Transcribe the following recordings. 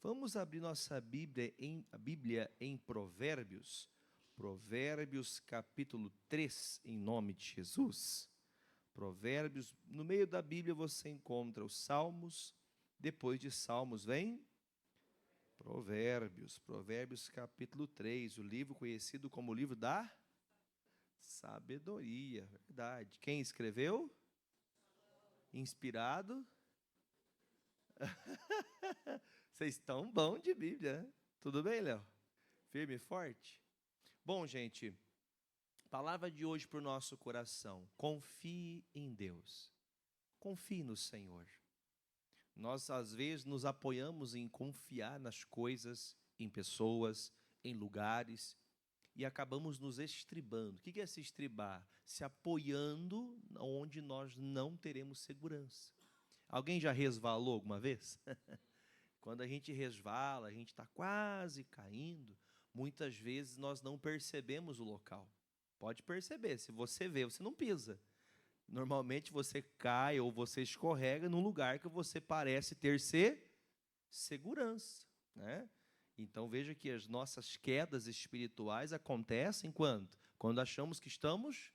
Vamos abrir nossa Bíblia em Provérbios. Provérbios capítulo 3, em nome de Jesus. Provérbios, no meio da Bíblia você encontra os Salmos, depois de Salmos vem Provérbios. Provérbios capítulo 3, o livro conhecido como o livro da sabedoria, verdade. Quem escreveu? Inspirado? Vocês estão bom de Bíblia, né? Tudo bem, Léo? Firme e forte? Bom, gente, palavra de hoje para o nosso coração. Confie em Deus. Confie no Senhor. Nós, às vezes, nos apoiamos em confiar nas coisas, em pessoas, em lugares, e acabamos nos estribando. O que é se estribar? Se apoiando onde nós não teremos segurança. Alguém já resvalou alguma vez? Quando a gente resvala, a gente está quase caindo, muitas vezes nós não percebemos o local. Pode perceber, se você vê, você não pisa. Normalmente você cai ou você escorrega num lugar que você parece ter segurança, né? Então veja que as nossas quedas espirituais acontecem quando? Quando achamos que estamos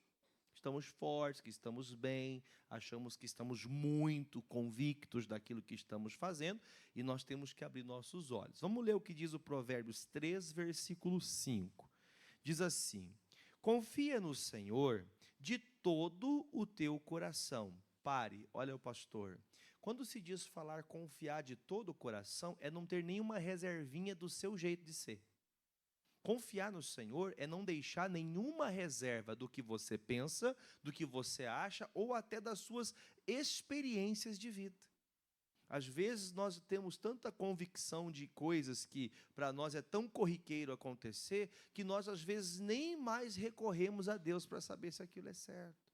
fortes, que estamos bem, achamos que estamos muito convictos daquilo que estamos fazendo, e nós temos que abrir nossos olhos. Vamos ler o que diz o Provérbios 3, versículo 5. Diz assim: confia no Senhor de todo o teu coração. Pare, olha o pastor. Quando se diz falar confiar de todo o coração, é não ter nenhuma reservinha do seu jeito de ser. Confiar no Senhor é não deixar nenhuma reserva do que você pensa, do que você acha, ou até das suas experiências de vida. Às vezes nós temos tanta convicção de coisas que para nós é tão corriqueiro acontecer, que nós às vezes nem mais recorremos a Deus para saber se aquilo é certo.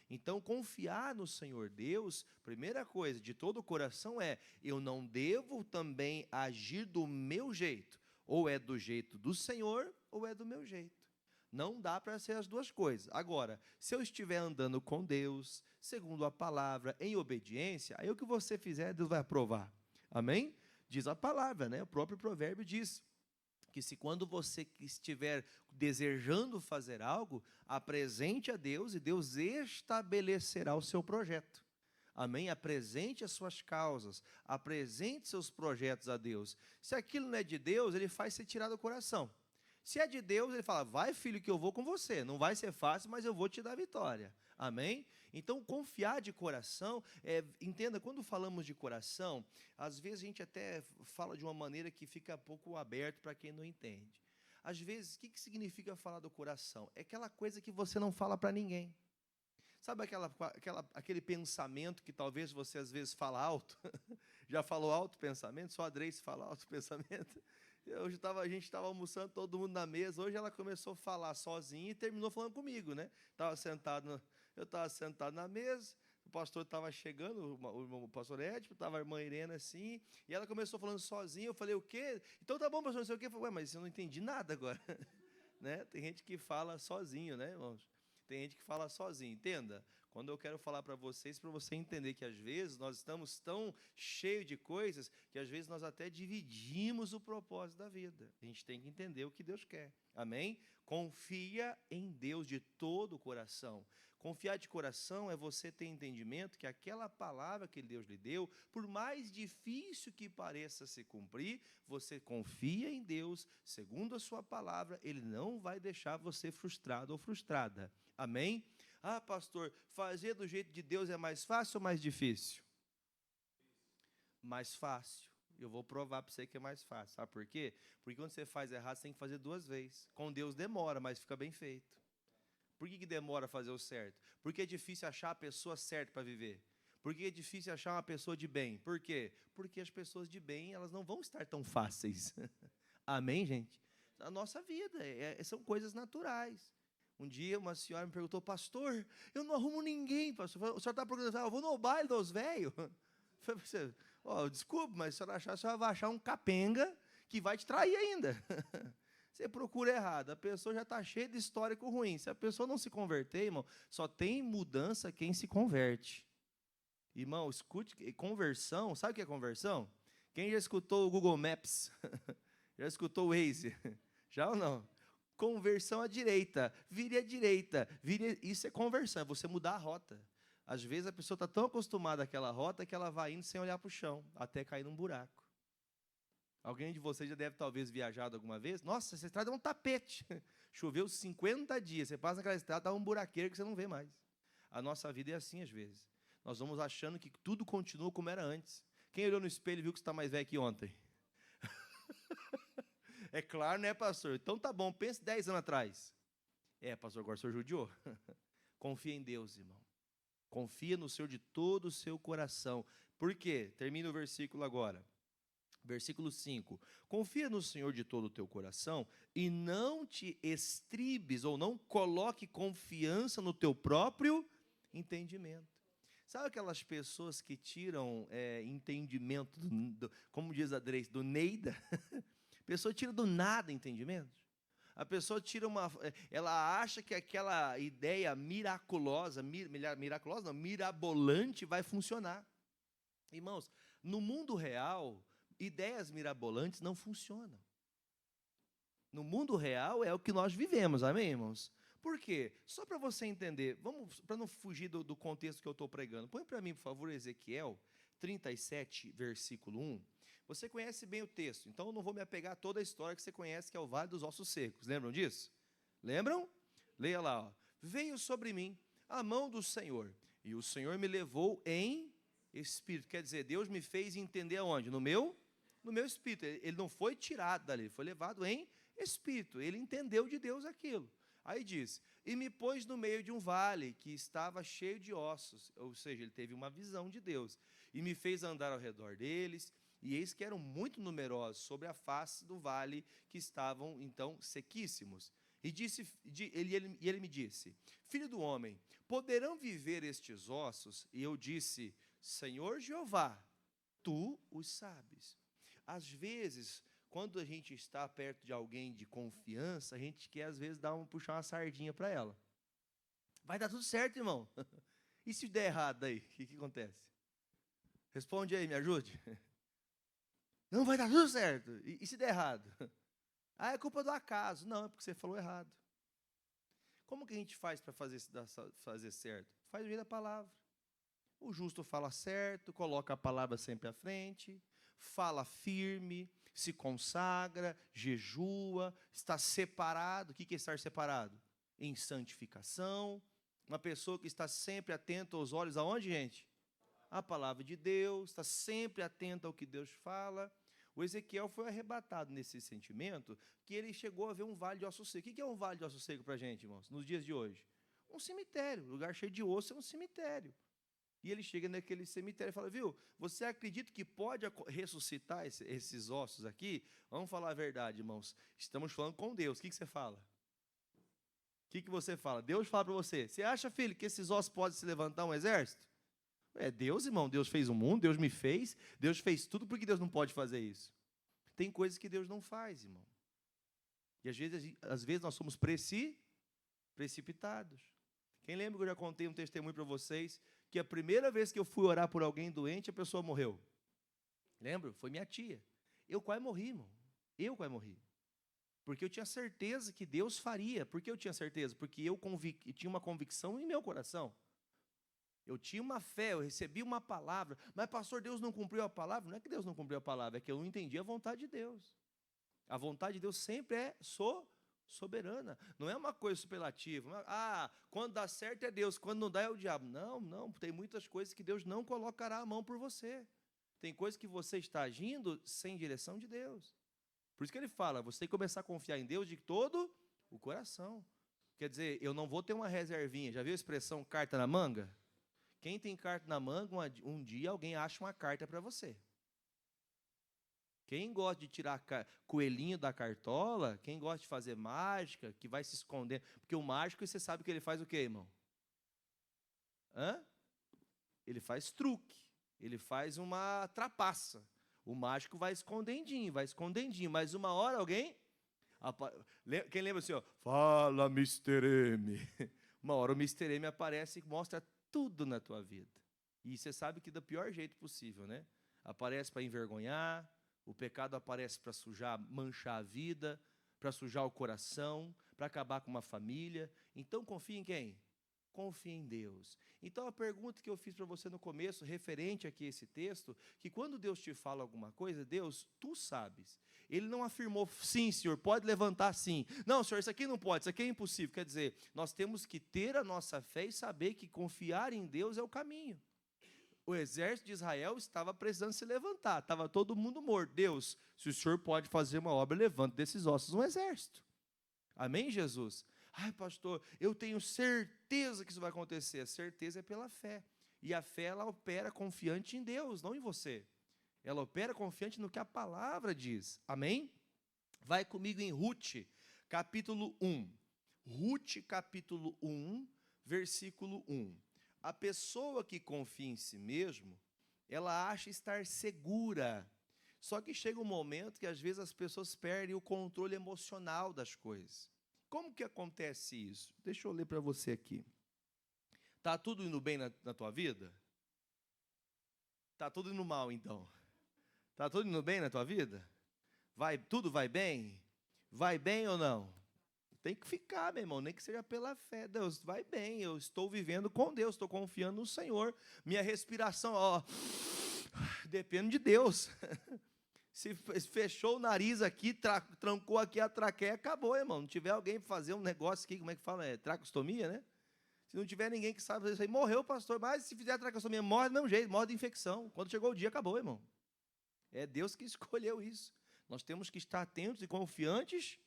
Então, confiar no Senhor Deus, primeira coisa, de todo o coração eu não devo também agir do meu jeito. Ou é do jeito do Senhor, ou é do meu jeito. Não dá para ser as duas coisas. Agora, se eu estiver andando com Deus, segundo a palavra, em obediência, aí o que você fizer, Deus vai aprovar. Amém? Diz a palavra, né? O próprio provérbio diz que se quando você estiver desejando fazer algo, apresente a Deus e Deus estabelecerá o seu projeto. Amém? Apresente as suas causas, apresente seus projetos a Deus. Se aquilo não é de Deus, ele faz você tirar do coração. Se é de Deus, ele fala, vai filho que eu vou com você. Não vai ser fácil, mas eu vou te dar vitória. Amém? Então, confiar de coração, entenda, quando falamos de coração, às vezes a gente até fala de uma maneira que fica um pouco aberto para quem não entende. Às vezes, o que significa falar do coração? É aquela coisa que você não fala para ninguém. Sabe aquele pensamento que talvez você às vezes fala alto? Já falou alto pensamento? Só a Adrice fala alto pensamento. A gente estava almoçando, todo mundo na mesa. Hoje ela começou a falar sozinha e terminou falando comigo, né? Eu estava sentado na mesa, o pastor estava chegando, o pastor Edson, estava a irmã Irena assim, e ela começou falando sozinha. Eu falei, o quê? Então tá bom, pastor, não sei o quê. Eu falei, mas eu não entendi nada agora. Né? Tem gente que fala sozinho, né, irmãos? Tem gente que fala sozinho, entenda. Quando eu quero falar para você entender que às vezes nós estamos tão cheios de coisas que às vezes nós até dividimos o propósito da vida. A gente tem que entender o que Deus quer. Amém? Confia em Deus de todo o coração. Confiar de coração é você ter entendimento que aquela palavra que Deus lhe deu, por mais difícil que pareça se cumprir, você confia em Deus, segundo a sua palavra, Ele não vai deixar você frustrado ou frustrada. Amém? Ah, pastor, fazer do jeito de Deus é mais fácil ou mais difícil? Mais fácil. Eu vou provar para você que é mais fácil. Sabe por quê? Porque quando você faz errado, você tem que fazer 2 vezes. Com Deus demora, mas fica bem feito. Por que demora a fazer o certo? Porque é difícil achar a pessoa certa para viver. Por que é difícil achar uma pessoa de bem? Por quê? Porque as pessoas de bem, elas não vão estar tão fáceis. Amém, gente? A nossa vida, são coisas naturais. Um dia uma senhora me perguntou, pastor, eu não arrumo ninguém, pastor. O senhor está procurando, eu vou no baile dos velhos. Desculpa, mas se a senhora vai achar um capenga que vai te trair ainda. Você procura errado, a pessoa já está cheia de histórico ruim. Se a pessoa não se converter, irmão, só tem mudança quem se converte. Irmão, escute, conversão, sabe o que é conversão? Quem já escutou o Google Maps? Já escutou o Waze? Já ou não? Conversão à direita, vire à direita, isso é conversão, é você mudar a rota. Às vezes a pessoa está tão acostumada àquela rota que ela vai indo sem olhar para o chão, até cair num buraco. Alguém de vocês já deve talvez viajado alguma vez? Nossa, essa estrada é um tapete. Choveu 50 dias, você passa naquela estrada, dá um buraqueiro que você não vê mais. A nossa vida é assim às vezes. Nós vamos achando que tudo continua como era antes. Quem olhou no espelho e viu que você está mais velho que ontem? É claro, né, pastor? Então tá bom, pense 10 anos atrás. Pastor, agora o senhor judiou. Confia em Deus, irmão. Confia no Senhor de todo o seu coração. Por quê? Termina o versículo agora. Versículo 5. Confia no Senhor de todo o teu coração e não te estribes ou não coloque confiança no teu próprio entendimento. Sabe aquelas pessoas que tiram entendimento, como diz a Grace, do Neida? A pessoa tira do nada entendimento. A pessoa ela acha que aquela ideia mirabolante vai funcionar. Irmãos, no mundo real, ideias mirabolantes não funcionam. No mundo real é o que nós vivemos, amém, irmãos? Por quê? Só para você entender, para não fugir do contexto que eu estou pregando, põe para mim, por favor, Ezequiel 37, versículo 1. Você conhece bem o texto, então eu não vou me apegar a toda a história que você conhece, que é o Vale dos Ossos Secos. Lembram disso? Lembram? Leia lá. Ó. Veio sobre mim a mão do Senhor, e o Senhor me levou em espírito. Quer dizer, Deus me fez entender aonde? No meu espírito. Ele não foi tirado dali, ele foi levado em espírito. Ele entendeu de Deus aquilo. Aí diz, e me pôs no meio de um vale que estava cheio de ossos, ou seja, ele teve uma visão de Deus, e me fez andar ao redor deles, e eis que eram muito numerosos sobre a face do vale, que estavam então sequíssimos. E ele me disse, filho do homem, poderão viver estes ossos? E eu disse, Senhor Jeová, tu os sabes. Às vezes, quando a gente está perto de alguém de confiança, a gente quer às vezes puxar uma sardinha para ela. Vai dar tudo certo, irmão. E se der errado aí, o que acontece? Responde aí, me ajude. Não, vai dar tudo certo. E se der errado? Ah, é culpa do acaso. Não, é porque você falou errado. Como que a gente faz para fazer certo? Faz o jeito da palavra. O justo fala certo, coloca a palavra sempre à frente, fala firme, se consagra, jejua, está separado. O que é estar separado? Em santificação. Uma pessoa que está sempre atenta aos olhos aonde, gente? A palavra de Deus, está sempre atento ao que Deus fala. O Ezequiel foi arrebatado nesse sentimento que ele chegou a ver um vale de osso seco. O que é um vale de osso seco para a gente, irmãos, nos dias de hoje? Um cemitério, lugar cheio de osso é um cemitério. E ele chega naquele cemitério e fala, viu, você acredita que pode ressuscitar esses ossos aqui? Vamos falar a verdade, irmãos. Estamos falando com Deus. O que você fala? O que você fala? Deus fala para você. Você acha, filho, que esses ossos podem se levantar um exército? É Deus, irmão. Deus fez o mundo, Deus me fez. Deus fez tudo, porque Deus não pode fazer isso. Tem coisas que Deus não faz, irmão. E às vezes nós somos precipitados. Quem lembra que eu já contei um testemunho para vocês, que a primeira vez que eu fui orar por alguém doente, a pessoa morreu? Lembro? Foi minha tia. Eu quase morri, irmão. Eu quase morri. Porque eu tinha certeza que Deus faria. Por que eu tinha certeza? Porque eu tinha uma convicção em meu coração. Eu tinha uma fé, eu recebi uma palavra. Mas, pastor, Deus não cumpriu a palavra? Não é que Deus não cumpriu a palavra, é que eu não entendi a vontade de Deus. A vontade de Deus sempre é soberana. Não é uma coisa superlativa. Quando dá certo é Deus, quando não dá é o diabo. Não. Tem muitas coisas que Deus não colocará a mão por você. Tem coisas que você está agindo sem direção de Deus. Por isso que ele fala, você tem que começar a confiar em Deus de todo o coração. Quer dizer, eu não vou ter uma reservinha. Já viu a expressão carta na manga? Quem tem carta na manga, um dia alguém acha uma carta para você. Quem gosta de tirar coelhinho da cartola, quem gosta de fazer mágica, que vai se esconder. Porque o mágico, você sabe que ele faz o quê, irmão? Ele faz truque. Ele faz uma trapaça. O mágico vai escondendinho. Mas uma hora alguém... Quem lembra assim, ó? Fala, Mr. M. Uma hora o Mr. M aparece e mostra tudo na tua vida. E você sabe que do pior jeito possível, né? aparece para envergonhar, o pecado aparece para sujar, manchar a vida, para sujar o coração, para acabar com uma família. Então confie em quem? Confie em Deus. Então a pergunta que eu fiz para você no começo, referente aqui a esse texto, que quando Deus te fala alguma coisa, Deus, tu sabes. Ele não afirmou, sim, Senhor, pode levantar sim. Não, Senhor, isso aqui não pode, isso aqui é impossível. Quer dizer, nós temos que ter a nossa fé e saber que confiar em Deus é o caminho. O exército de Israel estava precisando se levantar, estava todo mundo morto. Deus, se o Senhor pode fazer uma obra, levanta desses ossos um exército. Amém, Jesus? Ai, pastor, eu tenho certeza que isso vai acontecer. A certeza é pela fé. E a fé, ela opera confiante em Deus, não em você. Ela opera confiante no que a palavra diz. Amém? Vai comigo em Ruth, capítulo 1. Ruth, capítulo 1, versículo 1. A pessoa que confia em si mesmo, ela acha estar segura. Só que chega um momento que às vezes as pessoas perdem o controle emocional das coisas. Como que acontece isso? Deixa eu ler para você aqui. Tá tudo indo bem na tua vida? Tá tudo indo mal, então? Tá tudo indo bem na tua vida? Tudo vai bem? Vai bem ou não? Tem que ficar, meu irmão, nem que seja pela fé. Deus, vai bem, eu estou vivendo com Deus, estou confiando no Senhor. Minha respiração, ó, depende de Deus. Se fechou o nariz aqui, trancou aqui a traqueia, acabou, irmão. Não tiver alguém para fazer um negócio aqui, como é que fala? É tracostomia, né? Se não tiver ninguém que sabe fazer isso aí, morreu o pastor. Mas se fizer a tracostomia, morre do mesmo jeito, morre de infecção. Quando chegou o dia, acabou, irmão. É Deus que escolheu isso. Nós temos que estar atentos e confiantes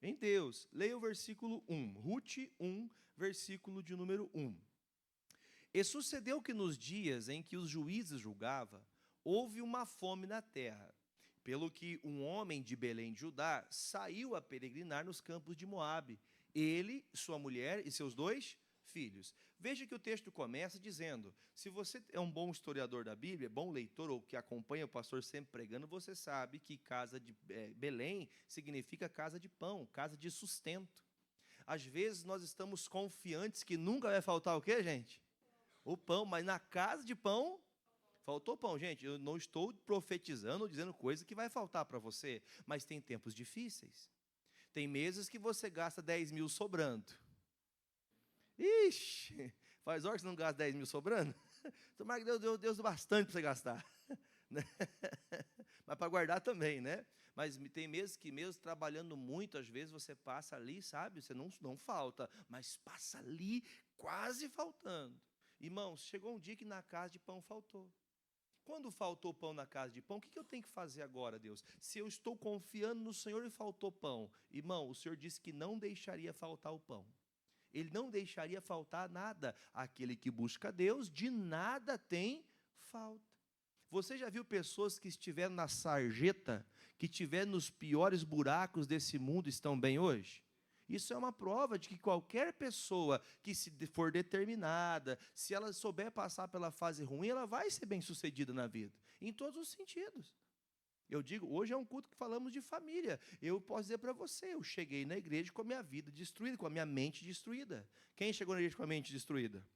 em Deus. Leia o versículo 1. Ruth 1, versículo de número 1. E sucedeu que nos dias em que os juízes julgavam, houve uma fome na terra. Pelo que um homem de Belém de Judá saiu a peregrinar nos campos de Moabe, ele, sua mulher e seus 2 filhos. Veja que o texto começa dizendo, se você é um bom historiador da Bíblia, bom leitor ou que acompanha o pastor sempre pregando, você sabe que casa de Belém significa casa de pão, casa de sustento. Às vezes nós estamos confiantes que nunca vai faltar o quê, gente? O pão, mas na casa de pão faltou pão. Gente, eu não estou profetizando ou dizendo coisa que vai faltar para você, mas tem tempos difíceis. Tem meses que você gasta 10 mil sobrando. Ixi, faz horas que você não gasta 10 mil sobrando? Tomara que Deus deu bastante para você gastar. Mas para guardar também, né? Mas tem meses que mesmo trabalhando muito, às vezes você passa ali, sabe? Você não falta, mas passa ali quase faltando. Irmãos, chegou um dia que na casa de pão faltou. Quando faltou pão na casa de pão, o que eu tenho que fazer agora, Deus? Se eu estou confiando no Senhor e faltou pão, irmão, o Senhor disse que não deixaria faltar o pão. Ele não deixaria faltar nada. Aquele que busca Deus, de nada tem falta. Você já viu pessoas que estiveram na sarjeta, que estiveram nos piores buracos desse mundo, estão bem hoje? Isso é uma prova de que qualquer pessoa que se for determinada, se ela souber passar pela fase ruim, ela vai ser bem-sucedida na vida, em todos os sentidos. Eu digo, hoje é um culto que falamos de família. Eu posso dizer para você, eu cheguei na igreja com a minha vida destruída, com a minha mente destruída. Quem chegou na igreja com a mente destruída?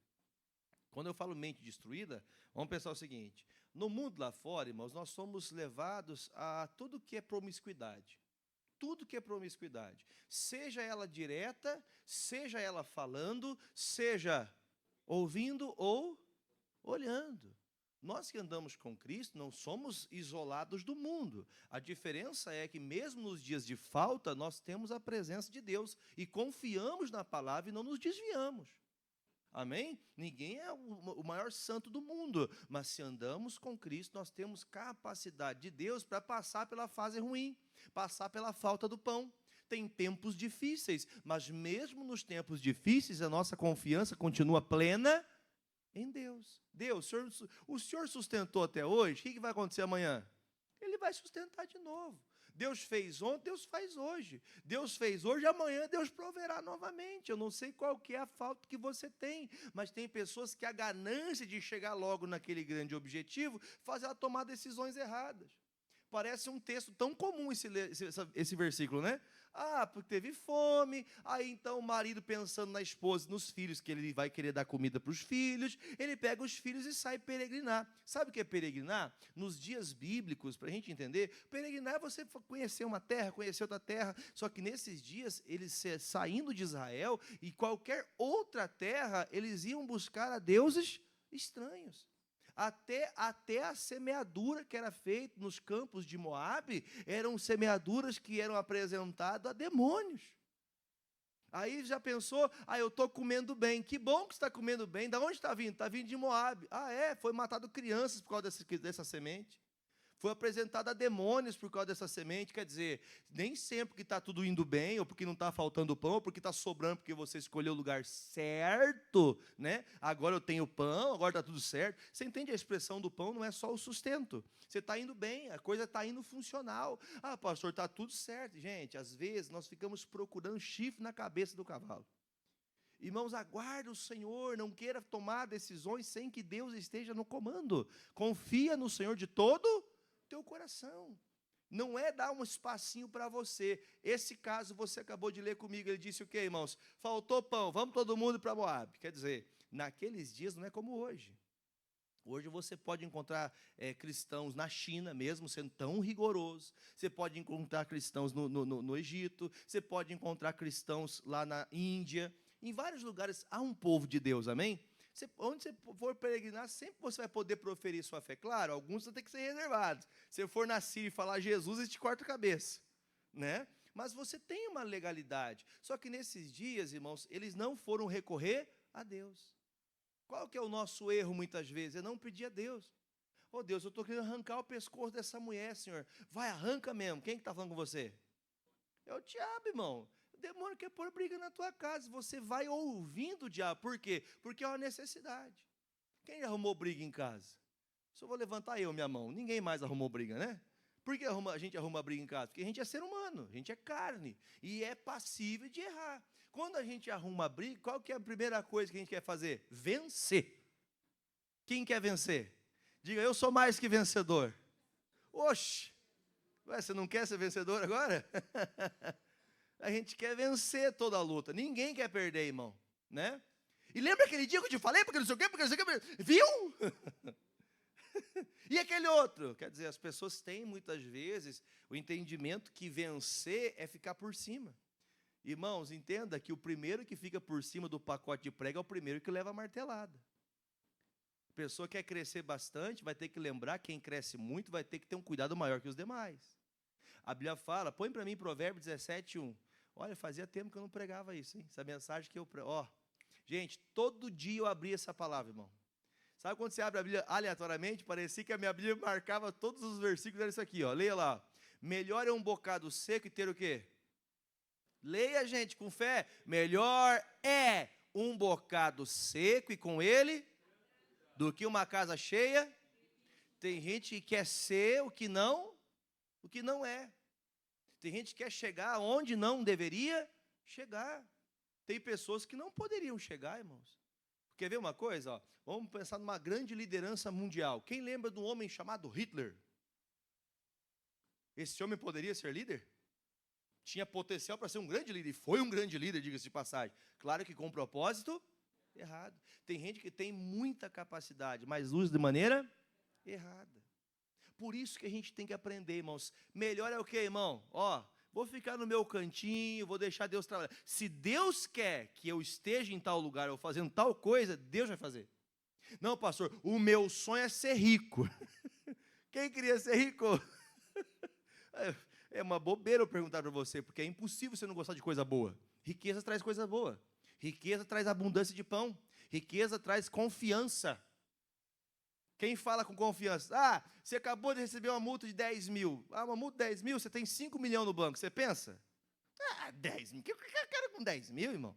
Quando eu falo mente destruída, vamos pensar o seguinte, no mundo lá fora, irmãos, nós somos levados a tudo que é promiscuidade. Tudo que é promiscuidade, seja ela direta, seja ela falando, seja ouvindo ou olhando. Nós que andamos com Cristo não somos isolados do mundo. A diferença é que mesmo nos dias de falta, nós temos a presença de Deus e confiamos na palavra e não nos desviamos. Amém? Ninguém é o maior santo do mundo, mas se andamos com Cristo, nós temos capacidade de Deus para passar pela fase ruim, passar pela falta do pão. Tem tempos difíceis, mas mesmo nos tempos difíceis, a nossa confiança continua plena em Deus. Deus, o Senhor sustentou até hoje, o que vai acontecer amanhã? Ele vai sustentar de novo. Deus fez ontem, Deus faz hoje. Deus fez hoje, amanhã Deus proverá novamente. Eu não sei qual que é a falta que você tem, mas tem pessoas que a ganância de chegar logo naquele grande objetivo faz ela tomar decisões erradas. parece um texto tão comum esse versículo, né? Ah, porque teve fome, aí então o marido pensando na esposa e nos filhos, que ele vai querer dar comida para os filhos, ele pega os filhos e sai peregrinar. Sabe o que é peregrinar? Nos dias bíblicos, para a gente entender, peregrinar é você conhecer uma terra, conhecer outra terra, só que nesses dias, eles saindo de Israel e qualquer outra terra, eles iam buscar a deuses estranhos. Até a semeadura que era feita nos campos de Moabe, eram semeaduras que eram apresentadas a demônios. Aí já pensou, eu estou comendo bem. Que bom que você está comendo bem. Da onde está vindo? Está vindo de Moabe. Foi matado crianças por causa dessa semente. Foi apresentado a demônios por causa dessa semente. Quer dizer, nem sempre que está tudo indo bem, ou porque não está faltando pão, ou porque está sobrando, porque você escolheu o lugar certo, né? Agora eu tenho pão, agora está tudo certo. Você entende a expressão do pão? Não é só o sustento. Você está indo bem, a coisa está indo funcional. Pastor, está tudo certo. Gente, às vezes nós ficamos procurando chifre na cabeça do cavalo. Irmãos, aguarde o Senhor, não queira tomar decisões sem que Deus esteja no comando. Confia no Senhor de todo teu coração. Não é dar um espacinho para você. Esse caso você acabou de ler comigo, ele disse o quê, irmãos? Faltou pão, vamos todo mundo para Moabe. Quer dizer, naqueles dias não é como hoje. Hoje você pode encontrar cristãos na China, mesmo sendo tão rigoroso. Você pode encontrar cristãos no Egito. Você pode encontrar cristãos lá na Índia. Em vários lugares há um povo de Deus, amém? Onde você for peregrinar, sempre você vai poder proferir sua fé. Claro, alguns vão ter que ser reservados. Se eu for na Síria e falar Jesus, eles te cortam a cabeça, né? Mas você tem uma legalidade. Só que nesses dias, irmãos, eles não foram recorrer a Deus. Qual que é o nosso erro muitas vezes? É não pedir a Deus. Deus, eu estou querendo arrancar o pescoço dessa mulher, Senhor. Vai, arranca mesmo. Quem está falando com você? É o diabo, irmão. O demônio quer pôr briga na tua casa. Você vai ouvindo o diabo. Por quê? Porque é uma necessidade. Quem arrumou briga em casa? Só vou levantar minha mão. Ninguém mais arrumou briga, né? Por que a gente arruma briga em casa? Porque a gente é ser humano, a gente é carne. E é passível de errar. Quando a gente arruma briga, qual que é a primeira coisa que a gente quer fazer? Vencer. Quem quer vencer? Diga, eu sou mais que vencedor. Oxe, você não quer ser vencedor agora? A gente quer vencer toda a luta. Ninguém quer perder, irmão, né? E lembra aquele dia que eu te falei, porque não sei o quê, viu? E aquele outro? Quer dizer, as pessoas têm muitas vezes o entendimento que vencer é ficar por cima. Irmãos, entenda que o primeiro que fica por cima do pacote de prego é o primeiro que leva a martelada. A pessoa que quer crescer bastante vai ter que lembrar, quem cresce muito vai ter que ter um cuidado maior que os demais. A Bíblia fala, põe para mim Provérbios 17:1. Olha, fazia tempo que eu não pregava isso, hein? Essa mensagem que eu prego. Gente, todo dia eu abria essa palavra, irmão. Sabe quando você abre a Bíblia aleatoriamente? Parecia que a minha Bíblia marcava todos os versículos, era isso aqui, leia lá. Melhor é um bocado seco e ter o quê? Leia, gente, com fé. Melhor é um bocado seco e com ele do que uma casa cheia. Tem gente que quer ser o que não é. Tem gente que quer chegar onde não deveria chegar. Tem pessoas que não poderiam chegar, irmãos. Quer ver uma coisa? Vamos pensar numa grande liderança mundial. Quem lembra de um homem chamado Hitler? Esse homem poderia ser líder? Tinha potencial para ser um grande líder, e foi um grande líder, diga-se de passagem. Claro que com propósito errado. Tem gente que tem muita capacidade, mas usa de maneira errada. Por isso que a gente tem que aprender, irmãos. Melhor é o quê, irmão? Vou ficar no meu cantinho, vou deixar Deus trabalhar. Se Deus quer que eu esteja em tal lugar ou fazendo tal coisa, Deus vai fazer. Não, pastor, o meu sonho é ser rico. Quem queria ser rico? É uma bobeira eu perguntar para você, porque é impossível você não gostar de coisa boa. Riqueza traz coisa boa. Riqueza traz abundância de pão. Riqueza traz confiança. Quem fala com confiança? Você acabou de receber uma multa de 10 mil. Uma multa de 10 mil, você tem 5 milhões no banco. Você pensa? 10 mil. O que eu quero com 10 mil, irmão?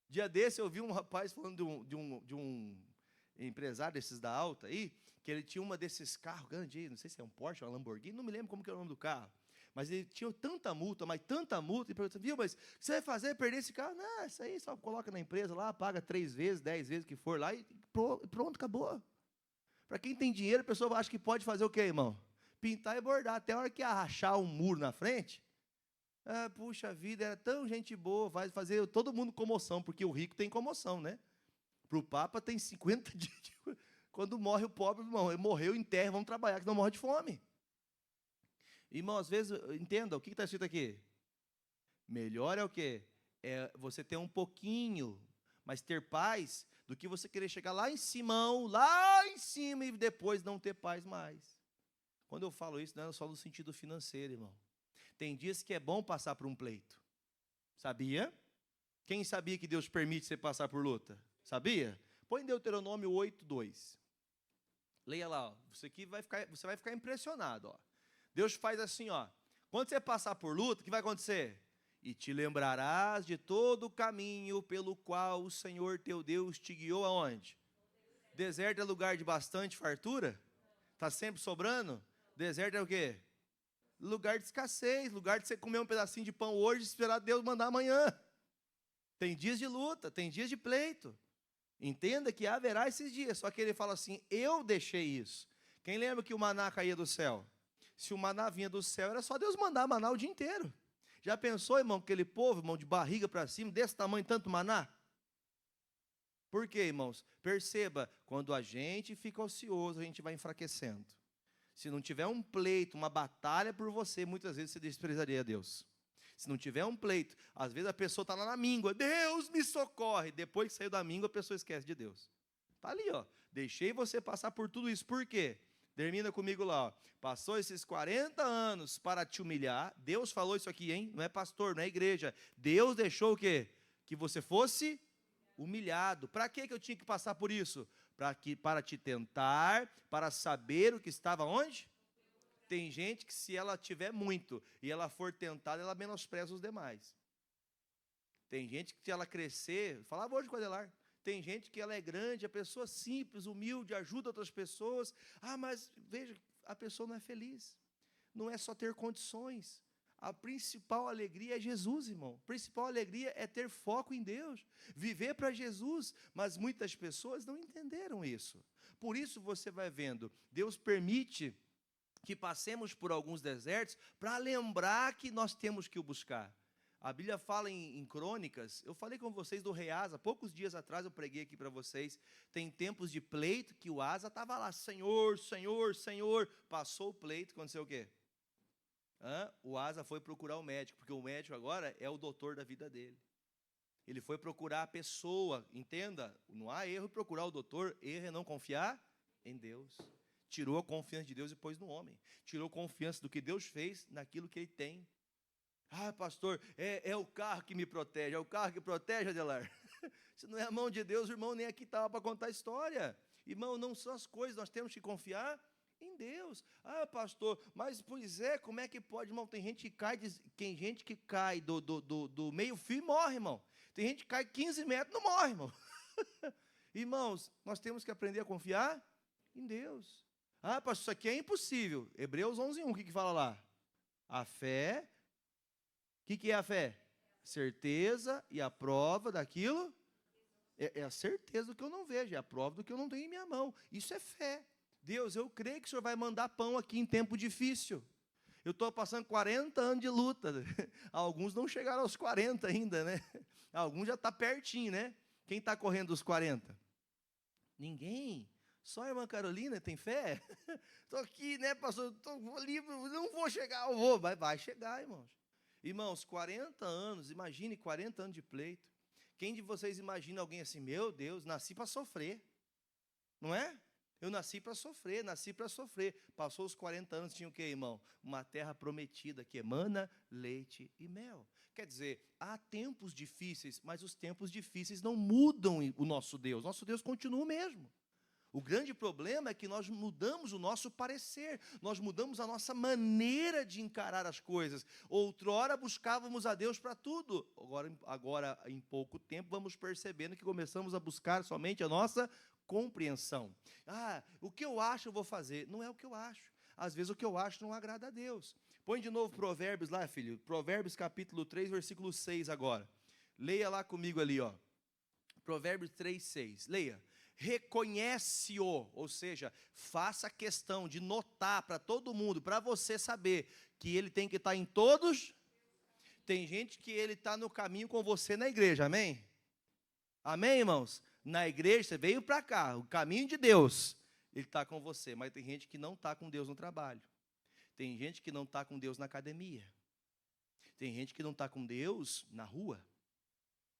Dia desse eu vi um rapaz falando de um empresário desses da alta aí, que ele tinha uma desses carros grandes, não sei se é um Porsche ou uma Lamborghini, não me lembro como que é o nome do carro. Mas ele tinha tanta multa, e perguntou, viu, mas o que você vai fazer? Perder esse carro? Não, isso aí só coloca na empresa lá, paga 3 vezes, 10 vezes que for lá e pronto, acabou. Para quem tem dinheiro, a pessoa acha que pode fazer o quê, irmão? pintar e bordar. Até a hora que arrachar um muro na frente, puxa vida, era tão gente boa, vai fazer todo mundo comoção, porque o rico tem comoção, né? Para o Papa tem 50 dias. Quando morre o pobre, irmão, ele morreu, enterra, vamos trabalhar, que não morre de fome. Irmão, às vezes, entenda, o que está escrito aqui? Melhor é o quê? É você ter um pouquinho, mas ter paz, do que você querer chegar lá em cima, e depois não ter paz mais. Quando eu falo isso, não é só no sentido financeiro, irmão. Tem dias que é bom passar por um pleito. Sabia? Quem sabia que Deus permite você passar por luta? Sabia? Põe Deuteronômio 8:2. Leia lá, ó. Você vai ficar impressionado, ó. Deus faz assim, ó. Quando você passar por luta, o que vai acontecer? E te lembrarás de todo o caminho pelo qual o Senhor teu Deus te guiou aonde? Deserto é lugar de bastante fartura? Está sempre sobrando? Deserto é o quê? Lugar de escassez, lugar de você comer um pedacinho de pão hoje e esperar Deus mandar amanhã. Tem dias de luta, tem dias de pleito. Entenda que haverá esses dias, só que ele fala assim, eu deixei isso. Quem lembra que o maná caía do céu? Se o maná vinha do céu, era só Deus mandar maná o dia inteiro. Já pensou, irmão, aquele povo, irmão, de barriga para cima, desse tamanho, tanto maná? Por quê, irmãos? Perceba, quando a gente fica ocioso, a gente vai enfraquecendo. Se não tiver um pleito, uma batalha por você, muitas vezes você desprezaria a Deus. Se não tiver um pleito, às vezes a pessoa está lá na míngua, Deus me socorre. Depois que saiu da míngua, a pessoa esquece de Deus. Está ali, ó. Deixei você passar por tudo isso. Por quê? Termina comigo lá, ó. Passou esses 40 anos para te humilhar. Deus falou isso aqui, hein? Não é pastor, não é igreja. Deus deixou o quê? Que você fosse humilhado. Para que eu tinha que passar por isso? Para te tentar, para saber o que estava onde? Tem gente que se ela tiver muito e ela for tentada, ela menospreza os demais. Tem gente que se ela crescer, falava hoje com a Adelar, tem gente que ela é grande, a pessoa simples, humilde, ajuda outras pessoas. Mas veja, a pessoa não é feliz. Não é só ter condições. A principal alegria é Jesus, irmão. A principal alegria é ter foco em Deus. Viver para Jesus. Mas muitas pessoas não entenderam isso. Por isso você vai vendo, Deus permite que passemos por alguns desertos para lembrar que nós temos que o buscar. A Bíblia fala em Crônicas, eu falei com vocês do rei Asa, poucos dias atrás eu preguei aqui para vocês, tem tempos de pleito que o Asa estava lá, Senhor, Senhor, Senhor, passou o pleito, aconteceu o quê? O Asa foi procurar o médico, porque o médico agora é o doutor da vida dele. Ele foi procurar a pessoa, entenda, não há erro em procurar o doutor, erro é não confiar em Deus. Tirou a confiança de Deus e pôs no homem. Tirou confiança do que Deus fez naquilo que ele tem. Pastor, é o carro que me protege, é o carro que protege, Adelar. Se não é a mão de Deus, o irmão nem aqui estava para contar a história. Irmão, não são as coisas, nós temos que confiar em Deus. Pastor, mas pois é, como é que pode, irmão? Tem gente que cai do meio fio e morre, irmão. Tem gente que cai 15 metros e não morre, irmão. Irmãos, nós temos que aprender a confiar em Deus. Pastor, isso aqui é impossível. Hebreus 11:1, o que fala lá? A fé, o que é a fé? Certeza e a prova daquilo. É a certeza do que eu não vejo, é a prova do que eu não tenho em minha mão. Isso é fé. Deus, eu creio que o Senhor vai mandar pão aqui em tempo difícil. Eu estou passando 40 anos de luta. Alguns não chegaram aos 40 ainda, né? Alguns já estão pertinho, né? Quem está correndo dos 40? Ninguém. Só a irmã Carolina tem fé? Estou aqui, né, pastor? Estou livre, não vou chegar, eu vou. Vai chegar, irmãos. Irmãos, 40 anos, imagine 40 anos de pleito. Quem de vocês imagina alguém assim, meu Deus, nasci para sofrer. Não é? Eu nasci para sofrer, Passou os 40 anos, tinha o quê, irmão? Uma terra prometida que emana leite e mel. Quer dizer, há tempos difíceis, mas os tempos difíceis não mudam o nosso Deus. Nosso Deus continua o mesmo. O grande problema é que nós mudamos o nosso parecer, nós mudamos a nossa maneira de encarar as coisas. Outrora buscávamos a Deus para tudo, agora em pouco tempo vamos percebendo que começamos a buscar somente a nossa compreensão. O que eu acho eu vou fazer. Não é o que eu acho. Às vezes o que eu acho não agrada a Deus. Põe de novo Provérbios lá, filho. Provérbios capítulo 3, versículo 6 agora. Leia lá comigo ali, ó. Provérbios 3, 6. Leia. reconhece-o, ou seja, faça questão de notar para todo mundo, para você saber que ele tem que estar em todos. Tem gente que ele está no caminho com você na igreja, amém? Amém, irmãos? Na igreja, você veio para cá, o caminho de Deus, ele está com você, mas tem gente que não está com Deus no trabalho. Tem gente que não está com Deus na academia. Tem gente que não está com Deus na rua.